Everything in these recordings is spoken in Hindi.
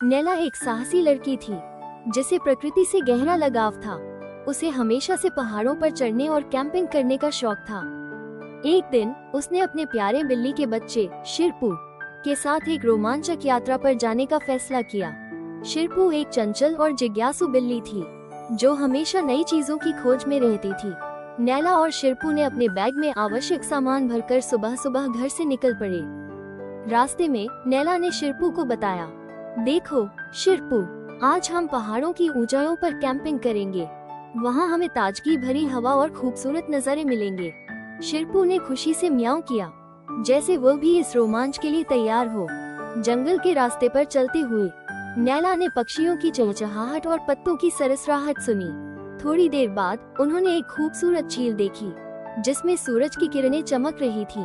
नैला एक साहसी लड़की थी जिसे प्रकृति से गहरा लगाव था। उसे हमेशा से पहाड़ों पर चढ़ने और कैंपिंग करने का शौक था। एक दिन उसने अपने प्यारे बिल्ली के बच्चे शिरपू के साथ एक रोमांचक यात्रा पर जाने का फैसला किया। शिरपू एक चंचल और जिज्ञासु बिल्ली थी जो हमेशा नई चीजों की खोज में रहती थी। नैला और शिरपू ने अपने बैग में आवश्यक सामान भरकर सुबह सुबह घर से निकल पड़े। रास्ते में नैला ने शिरपू को बताया, देखो शिरपू, आज हम पहाड़ों की ऊंचाइयों पर कैंपिंग करेंगे। वहाँ हमें ताजगी भरी हवा और खूबसूरत नज़ारे मिलेंगे। शिरपू ने खुशी से म्याऊं किया, जैसे वो भी इस रोमांच के लिए तैयार हो। जंगल के रास्ते पर चलते हुए नैला ने पक्षियों की चहचहाहट और पत्तों की सरसराहट सुनी। थोड़ी देर बाद उन्होंने एक खूबसूरत झील देखी जिसमें सूरज की किरणें चमक रही थी।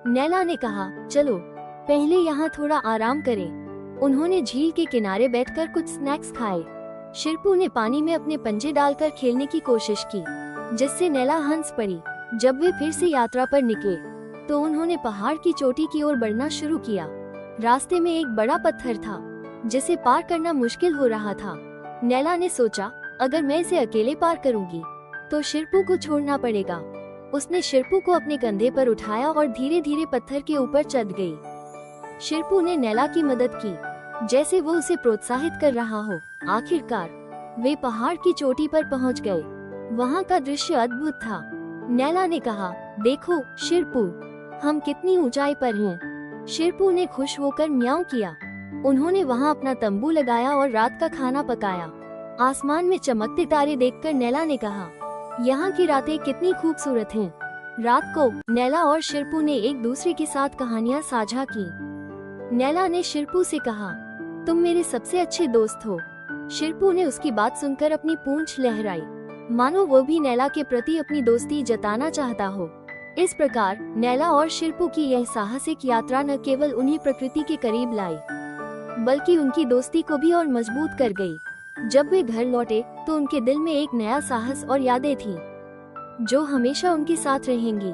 नैला ने कहा, चलो पहले यहाँ थोड़ा आराम करें। उन्होंने झील के किनारे बैठकर कुछ स्नैक्स खाए। शिरपू ने पानी में अपने पंजे डालकर खेलने की कोशिश की, जिससे नैला हंस पड़ी। जब वे फिर से यात्रा पर निकले तो उन्होंने पहाड़ की चोटी की ओर बढ़ना शुरू किया। रास्ते में एक बड़ा पत्थर था जिसे पार करना मुश्किल हो रहा था। नैला ने सोचा, अगर मैं इसे अकेले पार करूंगी तो शिरपू को छोड़ना पड़ेगा। उसने शिरपू को अपने कंधे पर उठाया और धीरे धीरे पत्थर के ऊपर चढ़ गई। शिरपू ने नैला की मदद की, जैसे वो उसे प्रोत्साहित कर रहा हो। आखिरकार वे पहाड़ की चोटी पर पहुंच गए। वहां का दृश्य अद्भुत था। नैला ने कहा, देखो शिरपू, हम कितनी ऊंचाई पर हैं। शिरपू ने खुश होकर म्याऊं किया। उन्होंने वहां अपना तंबू लगाया और रात का खाना पकाया। आसमान में चमकते तारे देखकर नैला ने कहा, यहाँ की रातें कितनी खूबसूरत हैं। रात को नैला और शिरपू ने एक दूसरे के साथ कहानियां साझा की। नैला ने शिरपू से कहा, तुम मेरे सबसे अच्छे दोस्त हो। शिरपू ने उसकी बात सुनकर अपनी पूंछ लहराई, मानो वो भी नैला के प्रति अपनी दोस्ती जताना चाहता हो। इस प्रकार नैला और शिरपू की यह साहसिक यात्रा न केवल उन्हें प्रकृति के करीब लाई, बल्कि उनकी दोस्ती को भी और मजबूत कर गई। जब वे घर लौटे तो उनके दिल में एक नया साहस और यादें थी जो हमेशा उनके साथ रहेंगी।